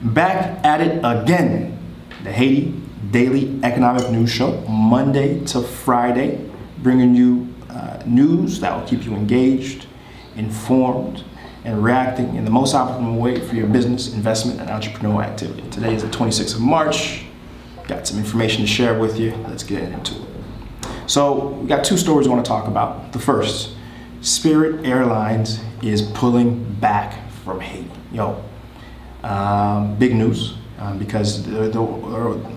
Back at it again. The Haiti Daily Economic News Show, Monday to Friday, bringing you news that will keep you engaged, informed, and reacting in the most optimal way for your business, investment, and entrepreneurial activity. Today is the 26th of March. Got some information to share with you. Let's get into it. So we got two stories I want to talk about. The first, Spirit Airlines is pulling back from Haiti. Big news because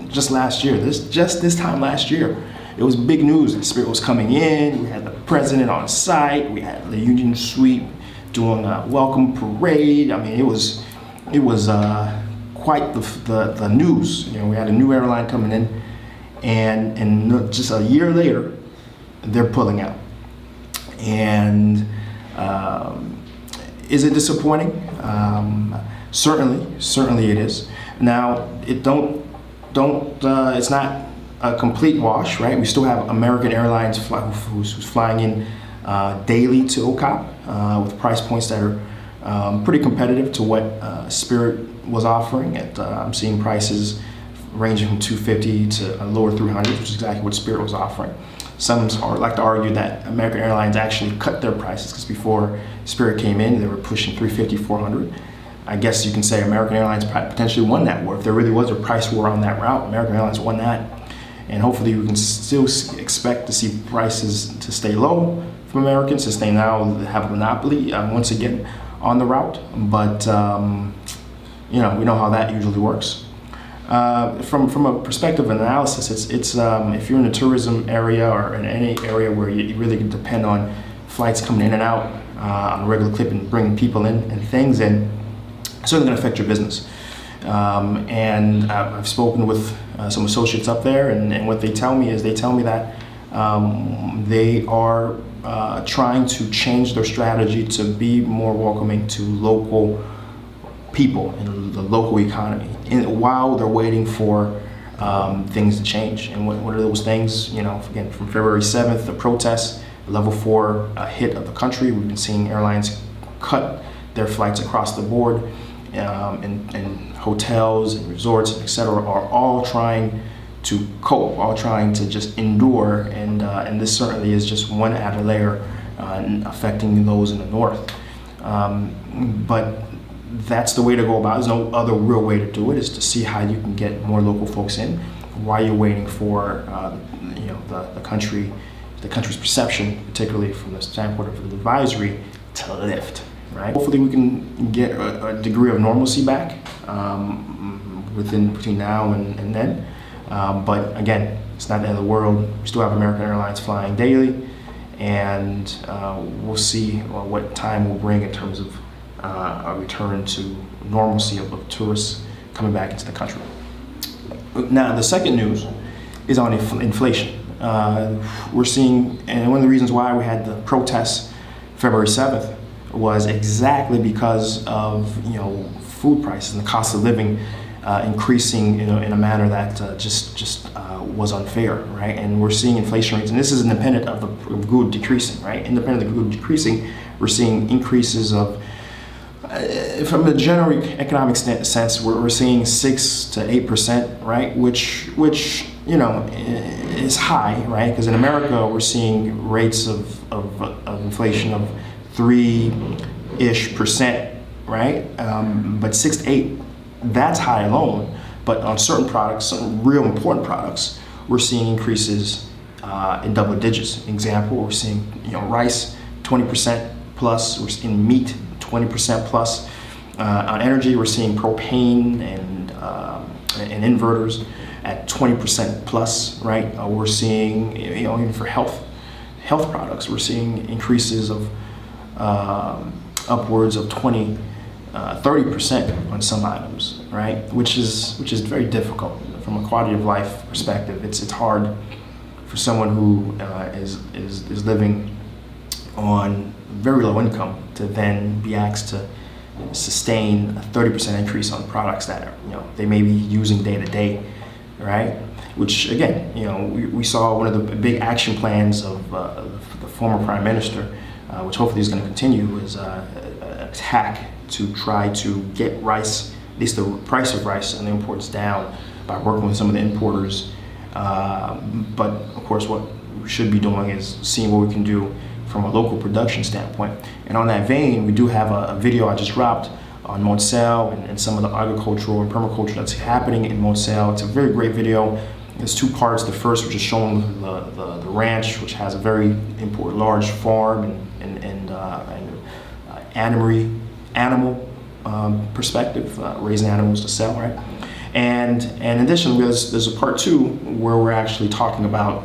just last year, this time last year, it was big news that Spirit was coming in. We had the president on site. We had the Union Suite doing a welcome parade. I mean, it was quite the news. We had a new airline coming in, and just a year later, they're pulling out. And is it disappointing? Certainly it is. Now, it's not a complete wash, right? We still have American Airlines who's flying in daily to OCOP with price points that are pretty competitive to what Spirit was offering. I'm seeing prices ranging from $250 to a lower $300, which is exactly what Spirit was offering. Some like to argue that American Airlines actually cut their prices because before Spirit came in, they were pushing $350, $400. I guess you can say American Airlines potentially won that war. If there really was a price war on that route, American Airlines won that. And hopefully we can still expect to see prices to stay low from Americans, since they now have a monopoly once again on the route. But we know how that usually works. From a perspective of analysis, it's if you're in a tourism area or in any area where you really depend on flights coming in and out on a regular clip and bringing people in and things in, it's certainly going to affect your business. And I've spoken with some associates up there, and what they tell me that they are trying to change their strategy to be more welcoming to local people and the local economy, while they're waiting for things to change. And what are those things? Again, from February 7th, the protests, level 4 hit of the country. We've been seeing airlines cut their flights across the board, and hotels and resorts, et cetera, are all trying to cope, all trying to just endure. And this certainly is just one added layer affecting those in the north. But that's the way to go about it. There's no other real way to do it, is to see how you can get more local folks in while you're waiting for the country's perception, particularly from the standpoint of the advisory, to lift. Right? Hopefully we can get a degree of normalcy back between now and then. But again, it's not the end of the world. We still have American Airlines flying daily, and we'll see what time will bring in terms of a return to normalcy of tourists coming back into the country. Now, the second news is on inflation. We're seeing, and one of the reasons why we had the protests February 7th was exactly because of food prices and the cost of living increasing in a manner that just was unfair, right? And we're seeing inflation rates, and this is independent of the good decreasing, right? Independent of the good decreasing, we're seeing increases of, from a general economic sense, we're seeing 6 to 8%, right? Which is high, right? Because in America we're seeing rates of inflation of 3-ish%, right? But 6 to 8, that's high alone. But on certain products, some real important products, we're seeing increases in double digits. Example, we're seeing rice 20% plus. We're seeing meat 20% plus. On energy, we're seeing propane and inverters at 20% plus, right? We're seeing even for health products, we're seeing increases of upwards of 30% on some items, right? Which is very difficult from a quality of life perspective. It's hard for someone who is living on very low income to then be asked to sustain a 30% increase on products that they may be using day to day, right? Which again, we saw one of the big action plans of the former prime minister, which hopefully is going to continue, is an attack to try to get rice at least the price of rice and the imports down by working with some of the importers. But of course, what we should be doing is seeing what we can do from a local production standpoint. And on that vein, we do have a video I just dropped on Montcel and some of the agricultural and permaculture that's happening in Montcel. It's a very great video. There's two parts. The first, which is showing the ranch, which has a very important large farm and animal perspective, raising animals to sell, right? And in addition, there's a part two where we're actually talking about,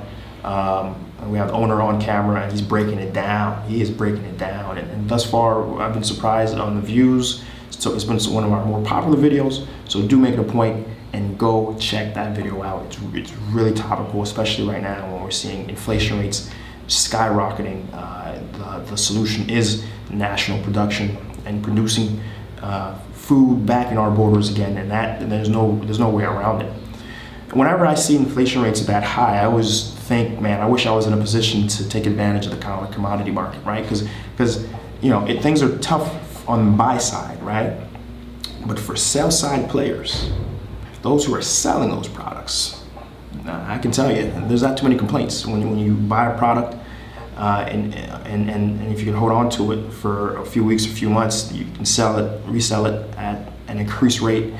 we have the owner on camera and he's breaking it down. He is breaking it down. And thus far, I've been surprised on the views. So it's been one of our more popular videos. So do make it a point and go check that video out. It's really topical, especially right now when we're seeing inflation rates skyrocketing. The solution is national production and producing food back in our borders again, and there's no way around it. Whenever I see inflation rates that high, I always think, man, I wish I was in a position to take advantage of the commodity market, right? Because things are tough on the buy side, right? But for sell side players, those who are selling those products, I can tell you, there's not too many complaints when you buy a product. And if you can hold on to it for a few weeks or a few months, you can sell it, resell it at an increased rate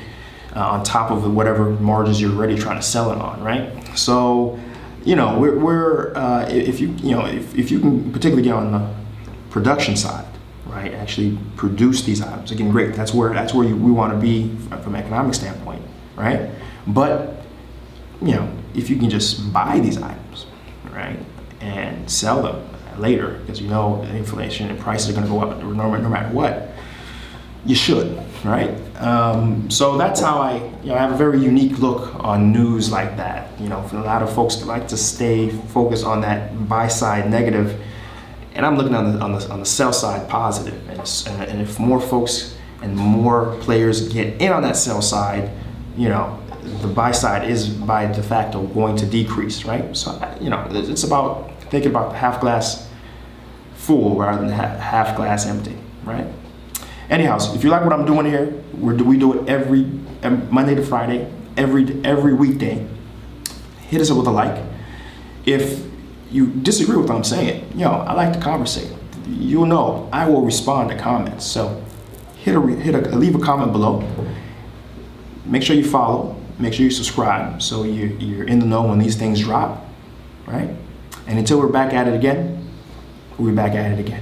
on top of whatever margins you're already trying to sell it on, right? So, if you can particularly get on the production side, right, actually produce these items, again, great. That's where we want to be from an economic standpoint, right? But if you can just buy these items, right, and sell them later, because inflation and prices are going to go up no matter what, you should, right? So that's how I have a very unique look on news like that. For a lot of folks that like to stay focused on that buy side negative, and I'm looking on the sell side positive. And if more folks and more players get in on that sell side, the buy side is by de facto going to decrease, right? So it's about thinking about the half glass full rather than half glass empty, right? Anyhow, so if you like what I'm doing here, we do it every Monday to Friday, every weekday. Hit us up with a like. If you disagree with what I'm saying, I like to conversate. You'll know I will respond to comments. So leave a comment below. Make sure you follow. Make sure you subscribe so you're in the know when these things drop, right? And until we're back at it again, we'll be back at it again.